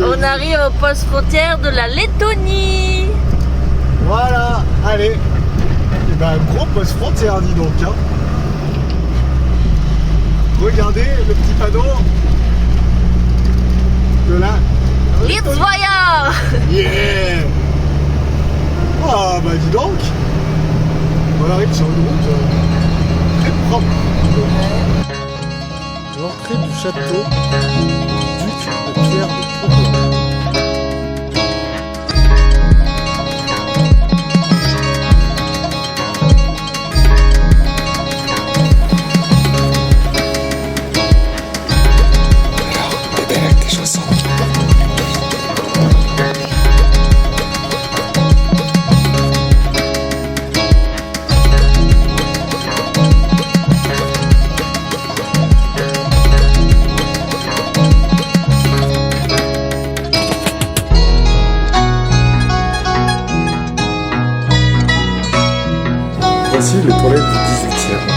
On arrive au poste frontière de la Lettonie. Voilà, allez. Et ben, un gros poste frontière, dis donc. Hein. Regardez le petit panneau de la Litvoya. Yeah. Ah bah dis donc. On arrive sur une route très propre. L'entrée du château du duc de Pierre de Pont. Voici les toilettes du 18e.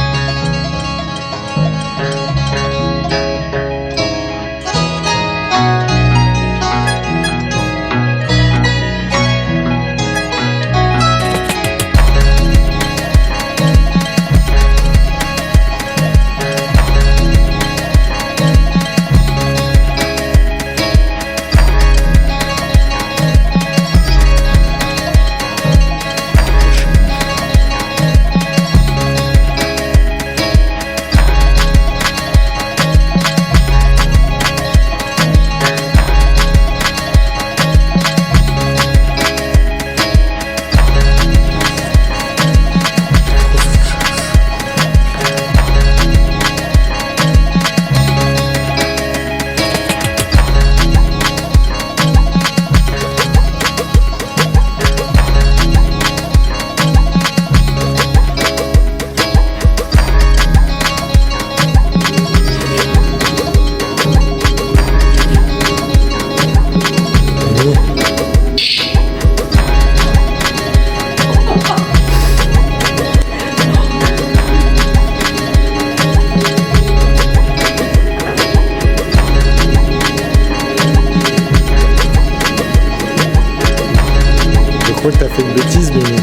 Je crois que t'as fait une bêtise, Mimi.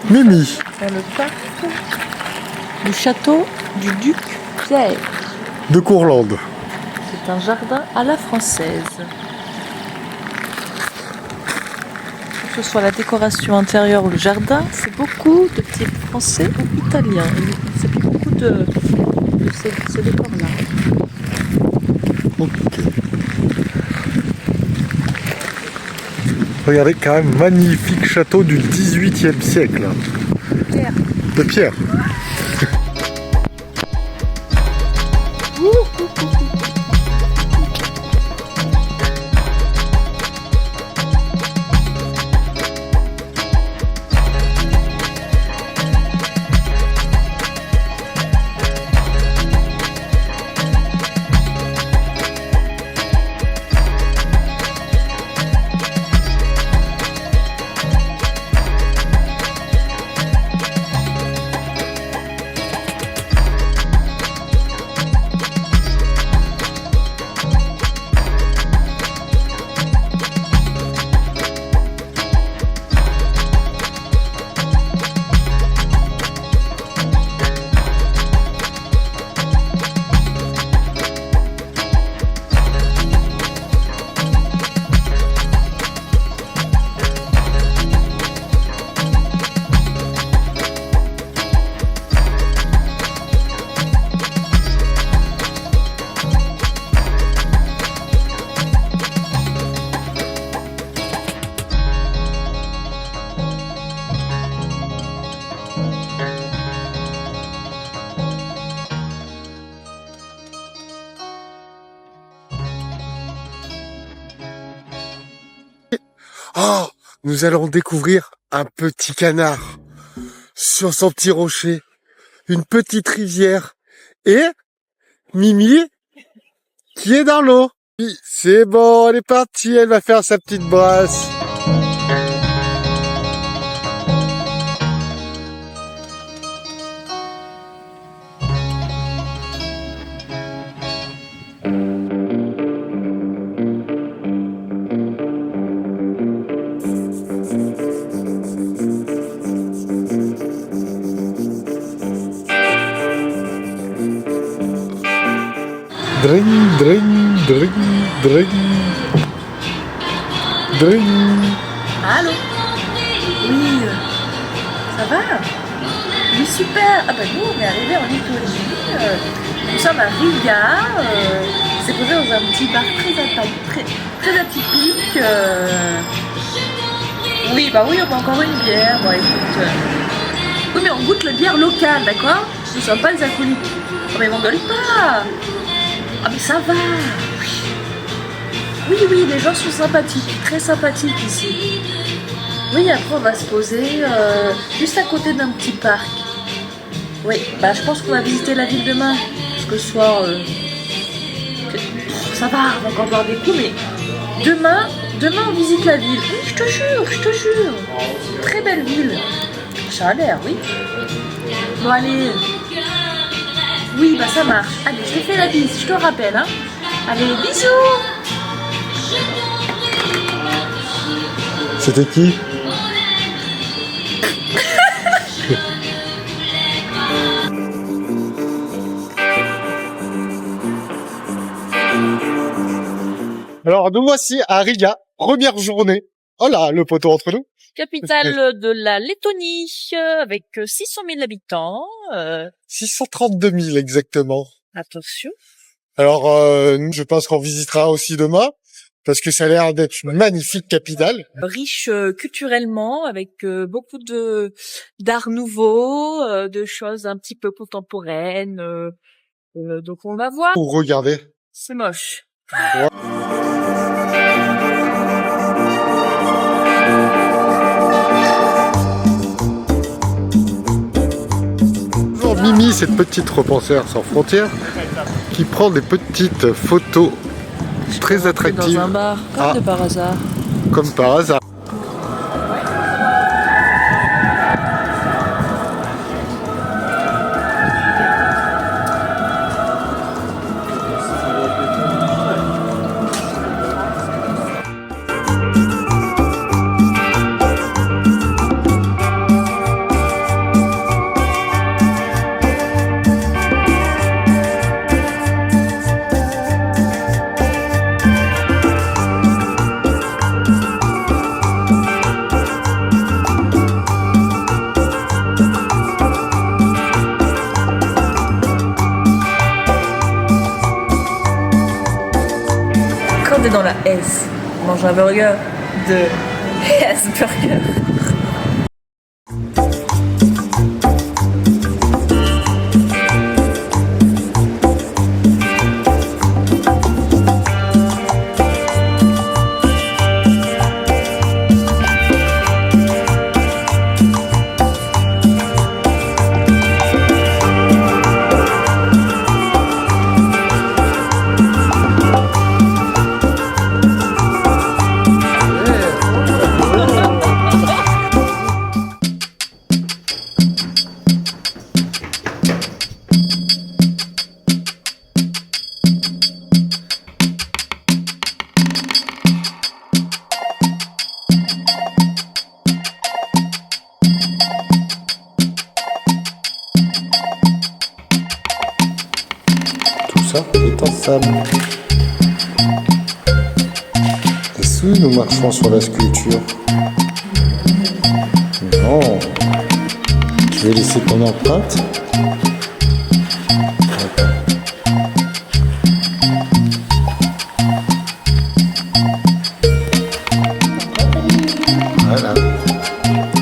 Mimi. Dans le parc du château du duc Pierre. De Courlande. C'est un jardin à la française. Que ce soit la décoration intérieure ou le jardin, c'est beaucoup de type français ou italien. C'est beaucoup de ces décors-là. Ok. Regardez, quand même, magnifique château du 18e siècle. Pierre. De Pierre. Oh, nous allons découvrir un petit canard sur son petit rocher, une petite rivière et Mimi qui est dans l'eau. C'est bon, elle est partie, elle va faire sa petite brasse. Dring, dring, dring, dring. Dring. Allô? Oui, ça va? Oui, super. Ah bah nous, on est arrivés en Lettonie. Nous sommes à Riga. C'est posé dans un petit bar très atypique. Oui, bah oui, on boit encore une bière. Bon, écoute. Oui, mais on goûte la bière locale, d'accord? Nous ne sommes pas des alcooliques. Oh, mais m'engueule pas. Ah, mais ça va. Oui, oui, les gens sont sympathiques, très sympathiques ici. Oui, après on va se poser juste à côté d'un petit parc. Oui, bah je pense qu'on va visiter la ville demain. Parce que ce soir, ça va, on va encore boire des coups, mais demain on visite la ville. Oui, je te jure. Très belle ville. Ça a l'air, oui. Bon, allez. Oui, bah ça marche. Allez, je te fais la bise, je te rappelle, hein. Allez, bisous. C'était qui? Alors, nous voici à Riga, première journée. Oh là, le poteau entre nous. Capitale de la Lettonie, avec 600 000 habitants. 632 000 exactement. Attention. Alors, je pense qu'on visitera aussi demain, parce que ça a l'air d'être une magnifique capitale. Riche culturellement, avec beaucoup de d'art nouveau, de choses un petit peu contemporaines. Donc on va voir. Pour regarder. C'est moche. Ouais. Bonjour Mimi, cette petite repensaire sans frontières, qui prend des petites photos très attractives. Dans un bar, comme de par hasard. Comme par hasard. Quand t'es dans la S, on mange un burger de S Burger. Est en sable. Est-ce que nous marchons sur la sculpture? Non. Tu veux laisser ton empreinte? Voilà.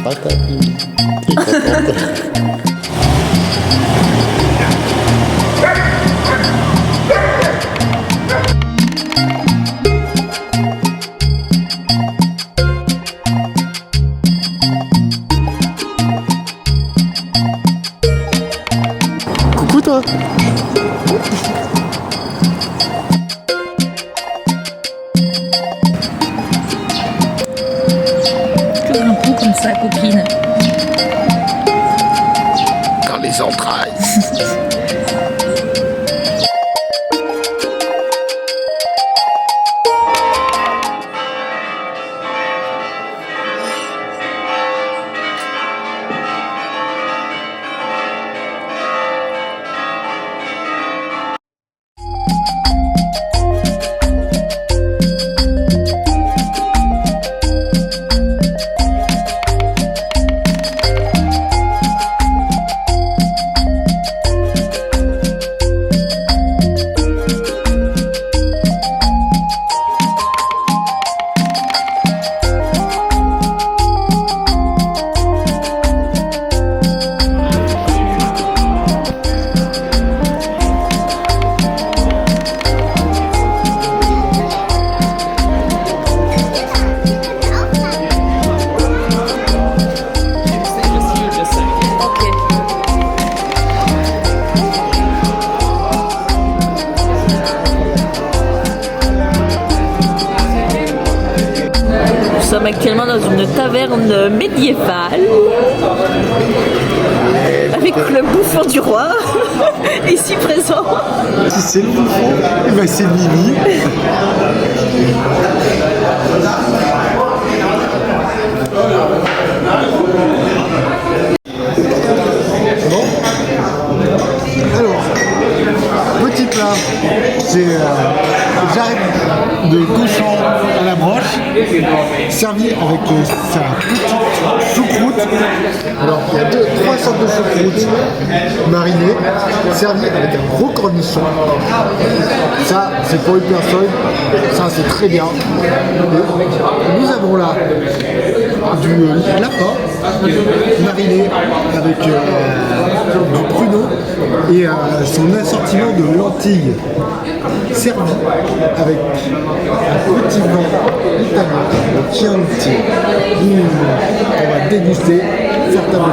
Pas ta Mimi. T'es contente? Coucou toi. Toujours un coup comme ça, copine. Dans les entrailles. sommes actuellement dans une taverne médiévale avec le bouffon du roi ici présent. Si c'est le bouffon, eh ben c'est Mimi. Bon. Alors, petit plat, c'est jarret de cochon à la broche, servi avec sa petite choucroute. Alors, il y a trois sortes de choucroute marinées, servi avec un gros cornichon. Ça, c'est pour une personne, ça c'est très bien. Et nous avons là du lapin mariné avec du pruneau et son assortiment de lentilles servi avec un petit vin italien, le Chianti. On va déguster certainement.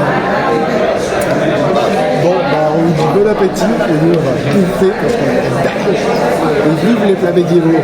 Bon, bah, on vous dit bon appétit et nous on va bouffer parce qu'on est d'accord. Et vive les plats médiévaux.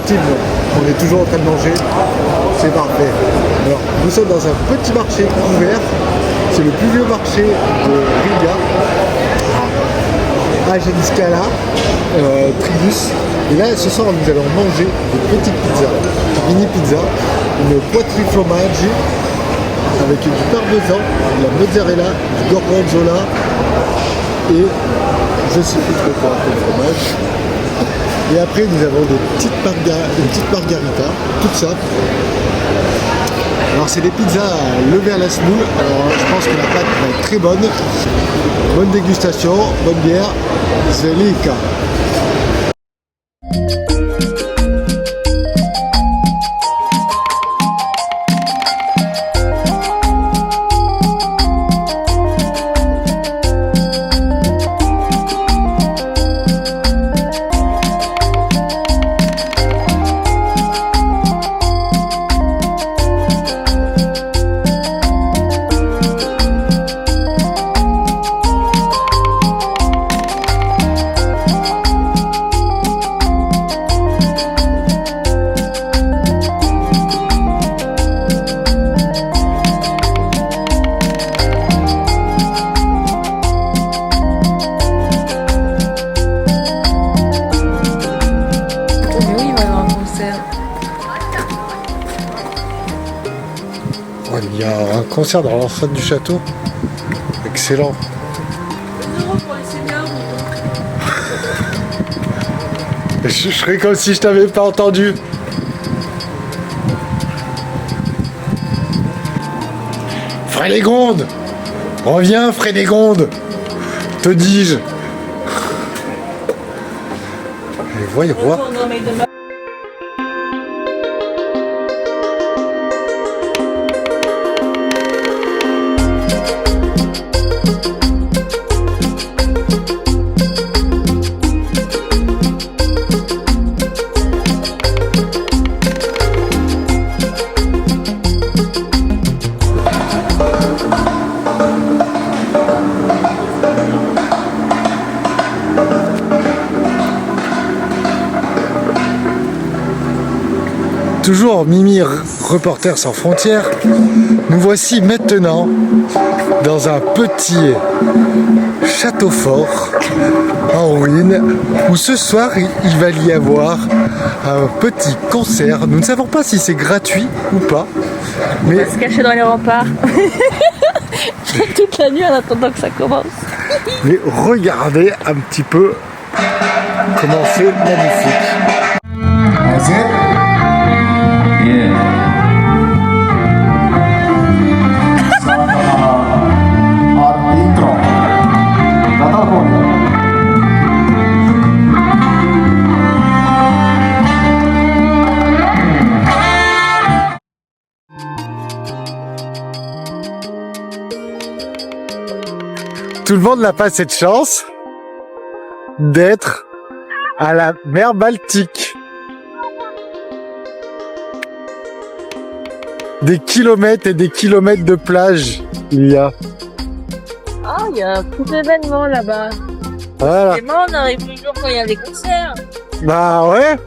On est toujours en train de manger, c'est parfait. Alors, nous sommes dans un petit marché ouvert, c'est le plus vieux marché de Riga, à Geniskala, Tribus. Et là, ce soir, nous allons manger des petites pizzas, mini pizza, une poitrine fromage avec du parmesan, de la mozzarella, du gorgonzola et je sais plus trop quoi comme fromage. Et après, nous avons une petite margarita, toute simple. Alors, c'est des pizzas levées à la semoule. Alors, je pense que la pâte va être très bonne. Bonne dégustation, bonne bière. Zelika. Il y a un concert dans l'enceinte du château. Excellent. Je serais comme si je t'avais pas entendu. Frédégonde! Reviens, Frédégonde! Te dis-je. Et voyons voir. toujours Mimi, reporter sans frontières. Nous voici maintenant dans un petit château fort en ruine où ce soir il va y avoir un petit concert. Nous ne savons pas si c'est gratuit ou pas, mais On va se cacher dans les remparts. Toute la nuit en attendant que ça commence. Mais regardez un petit peu comment c'est magnifique. That's it? Yeah. Our intro. Tout le monde n'a pas cette chance d'être à la mer Baltique. Des kilomètres et des kilomètres de plage il y a. Ah, il y a un petit événement là-bas. Voilà. Forcément, on arrive toujours quand il y a des concerts. Bah ouais.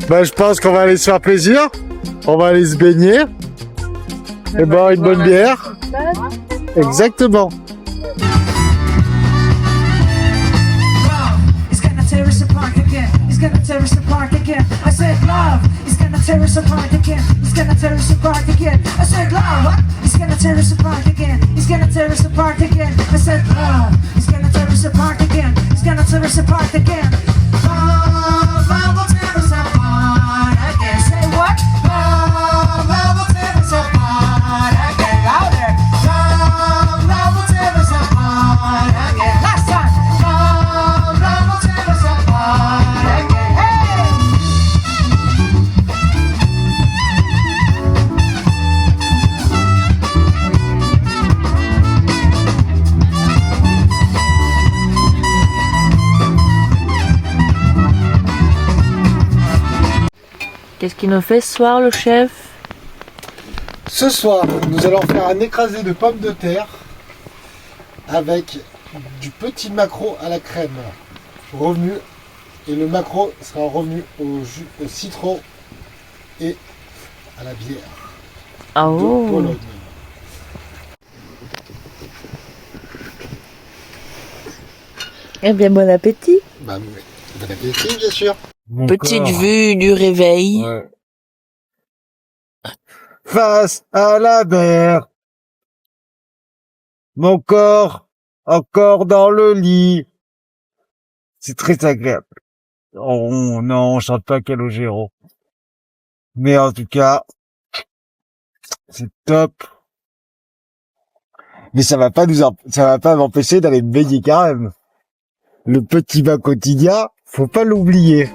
Bah je pense qu'on va aller se faire plaisir. On va aller se baigner. Et boire une bonne bière. Exactement. Tear us apart again. He's gonna tear us apart again. I said love. He's gonna tear us apart again. He's gonna tear us apart again. I said love. What? He's gonna tear us apart again. He's gonna tear us apart again. I said love. He's gonna tear us apart again. He's gonna tear us apart again. Love will tear us apart again. Say what? Love will tear us apart again. Louder. Love will tear us apart again. Last time. Love will tear us apart again. Hey! Qu'est-ce qu'il nous fait ce soir, le chef? Ce soir, nous allons faire un écrasé de pommes de terre avec du petit maquereau à la crème revenu, et le maquereau sera revenu au jus au citron et à la bière Ah de oh. Pologne. Eh bien, bon appétit. Bah, bon appétit, bien sûr. Mon Petite corps. vue du réveil. Ouais. Face à la mer, mon corps encore dans le lit. C'est très agréable. Oh non, on chante pas Calogero. Mais en tout cas, c'est top. Mais ça va pas ça va pas m'empêcher d'aller me baigner quand même. Le petit bain quotidien, faut pas l'oublier.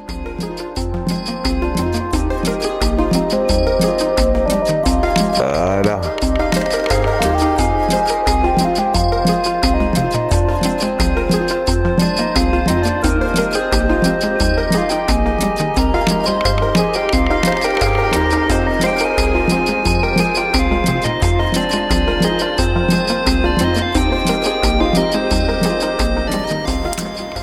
Voilà.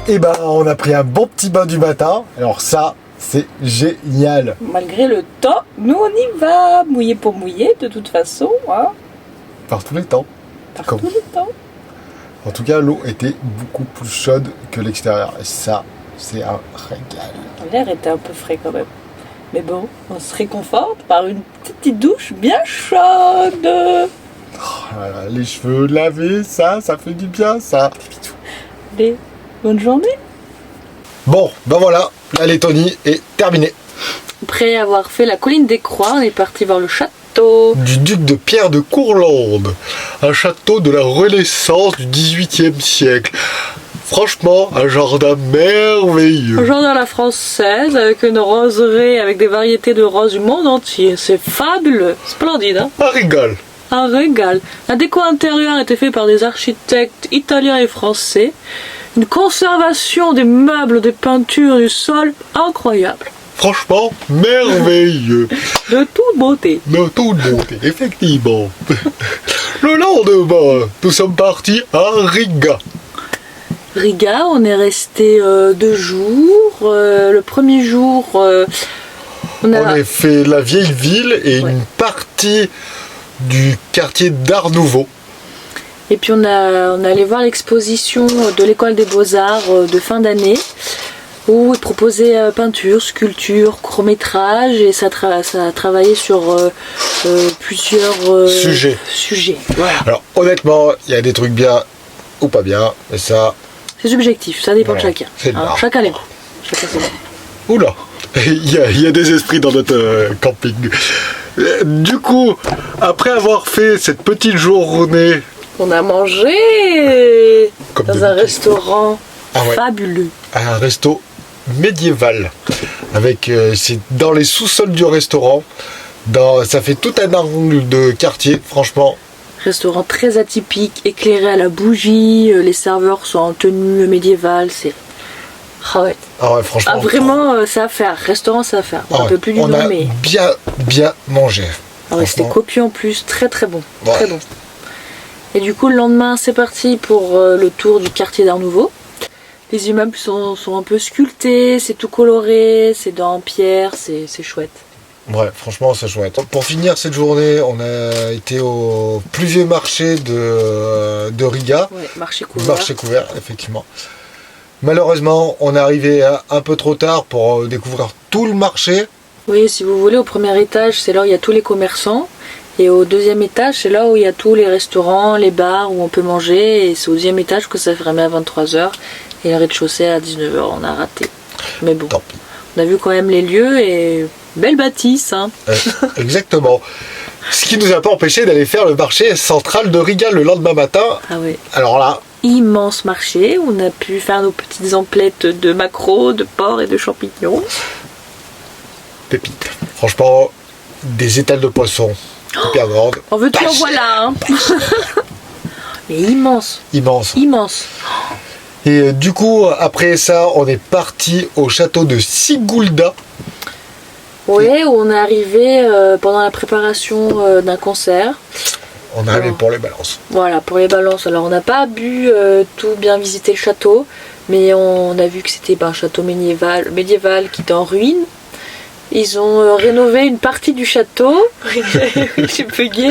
Et ben, on a pris un bon petit bain du matin. Alors ça, c'est génial. Malgré le temps, nous on y va. Mouillé pour mouiller, de toute façon. Hein. Par tous les temps. Par Comme- tous les temps. En tout cas, l'eau était beaucoup plus chaude que l'extérieur. Et ça, c'est un régal. L'air était un peu frais quand même. Mais bon, on se réconforte par une petite douche bien chaude. Voilà, les cheveux lavés, ça fait du bien, ça. Allez, bonne journée. Bon, ben voilà, la Lettonie est terminée. Après avoir fait la colline des Croix, on est parti voir le château. Du duc de Pierre de Courlande, un château de la Renaissance du XVIIIe siècle. Franchement, un jardin merveilleux. Un jardin à la française avec une roseraie avec des variétés de roses du monde entier. C'est fabuleux, splendide, hein. Un régal. Un régal. La déco intérieure était faite par des architectes italiens et français. Une conservation des meubles, des peintures, du sol incroyable. Franchement, merveilleux. De toute beauté. De toute beauté, effectivement. Le lendemain, nous sommes partis à Riga. Riga, on est resté 2 jours. Le premier jour, on On a- On a fait la vieille ville et Ouais. une partie du quartier d'Art Nouveau. Et puis on est allé voir l'exposition de l'école des beaux-arts de fin d'année où ils proposaient peinture, sculpture, court-métrage et ça a travaillé sur plusieurs Sujets. Voilà. Alors honnêtement, il y a des trucs bien ou pas bien, mais ça... C'est subjectif, ça dépend de Voilà, chacun. c'est le bar. Chacun les goûts. Chacun ses goûts. Oula, il y a des esprits dans notre camping. Du coup, après avoir fait cette petite journée... On a mangé Comme dans un d'habitude. restaurant Ah ouais. fabuleux. À un resto médiéval. Avec, c'est dans les sous-sols du restaurant. Ça fait tout un angle de quartier, franchement. Restaurant très atypique, éclairé à la bougie, les serveurs sont en tenue médiévale, c'est... Ah ouais. Ah ouais, franchement. Ah vraiment, ça à faire. Restaurant, ça à faire. Ah On ouais, peut plus du on nom, a mais... bien mangé. Ah ouais, c'était Franchement. copieux en plus, très très bon. Ouais. Très bon. Et du coup, le lendemain, c'est parti pour le tour du quartier d'Art Nouveau. Les immeubles sont un peu sculptés, c'est tout coloré, c'est en pierre, c'est chouette. Ouais, franchement, c'est chouette. Pour finir cette journée, on a été au plus vieux marché de Riga. Ouais, marché Le couvert. marché couvert, effectivement. Malheureusement, on est arrivé un peu trop tard pour découvrir tout le marché. Oui, si vous voulez, au premier étage, c'est là où il y a tous les commerçants. Et au deuxième étage, c'est là où il y a tous les restaurants, les bars où on peut manger. Et c'est au deuxième étage que ça fermait à 23h. Et le rez-de-chaussée à 19h, on a raté. Mais bon, Tant pis. on a vu quand même les lieux et belle bâtisse. Hein. Exactement. Ce qui nous a pas empêché d'aller faire le marché central de Riga le lendemain matin. Ah ouais. Alors là, Immense marché où on a pu faire nos petites emplettes de maquereau, de porc et de champignons. pépite. Franchement, des étals de poisson hyper grandes. En veux-tu en voilà hein. Mais immense, Immense. immense. Et du coup, après ça, on est parti au château de Sigulda. Ouais, où on est arrivé pendant la préparation d'un concert. On est arrivé Alors. pour les balances. Voilà, pour les balances. Alors, on n'a pas pu tout bien visiter le château, mais on a vu que c'était un château médiéval qui était en ruine. Ils ont rénové une partie du château. J'ai bugué.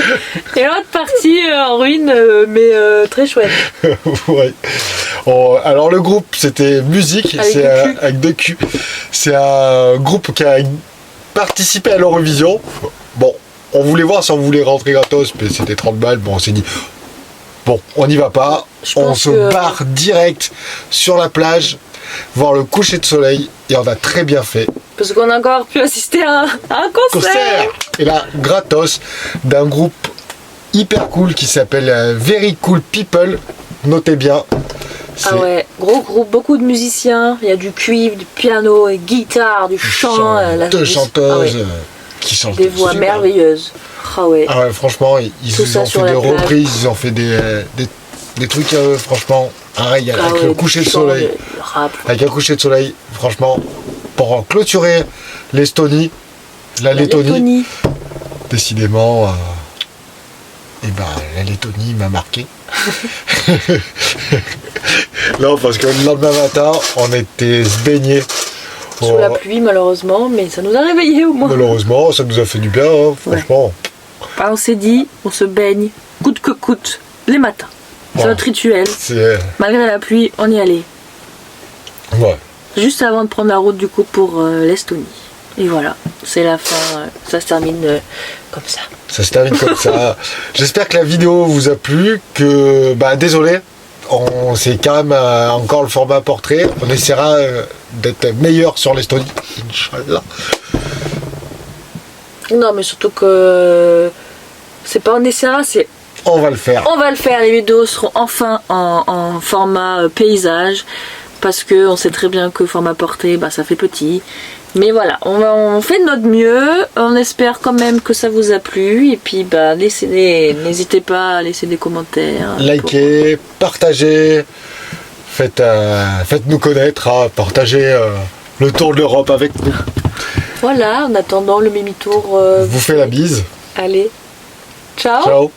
Et l'autre partie en ruine, mais très chouette. Ouais. Alors le groupe, c'était Musique, Avec c'est deux Q. avec deux Q. C'est un groupe qui a participé à l'Eurovision. Bon, on voulait voir si on voulait rentrer gratos, mais c'était 30 balles. Bon, on s'est dit, bon, on n'y va pas. Je On pense se que- barre direct sur la plage, voir le coucher de soleil, et on a très bien fait. Parce qu'on a encore pu assister à un concert. Concert. Et là, gratos, d'un groupe hyper cool qui s'appelle Very Cool People. Notez bien. C'est Ah ouais, gros groupe, beaucoup de musiciens. Il y a du cuivre, du piano, et guitare, du chant. deux chanteuses Ah ouais, qui chantent des voix super. merveilleuses. Ah ouais. Ah ouais, franchement, ils Tout ça ont sur fait la des plage. reprises, ils ont fait des trucs, franchement, un régal. Ah Avec ouais, le coucher de du chant, soleil. du rap. Avec un coucher de soleil, franchement, pour clôturer l'Estonie, la La Lettonie, décidément, la Lettonie m'a marqué. Non, parce que le lendemain matin, on était se baigner. Sous la pluie malheureusement, mais ça nous a réveillés au moins. Malheureusement, ça nous a fait du bien, hein, franchement. Ah, on s'est dit, on se baigne, coûte que coûte, les matins. C'est Ouais. notre rituel. C'est. Malgré la pluie, on y allait. Ouais. Juste avant de prendre la route du coup pour l'Estonie. Et voilà, c'est la fin. Ça se termine comme ça. Ça se termine comme ça. J'espère que la vidéo vous a plu. Que désolé, c'est quand même encore le format portrait. On essaiera d'être meilleur sur l'Estonie. Inch'Allah. Non, mais surtout que c'est pas on essaiera, c'est On va le faire. on va le faire. Les vidéos seront enfin en format paysage. Parce que on sait très bien que format portrait, ça fait petit. Mais voilà, on fait de notre mieux. On espère quand même que ça vous a plu. Et puis n'hésitez pas à laisser des commentaires. Likez, partagez, faites-nous connaître, hein, partagez le tour de l'Europe avec nous. Voilà, en attendant le Mimi Tour. Vous faites la bise. Allez, ciao. Ciao.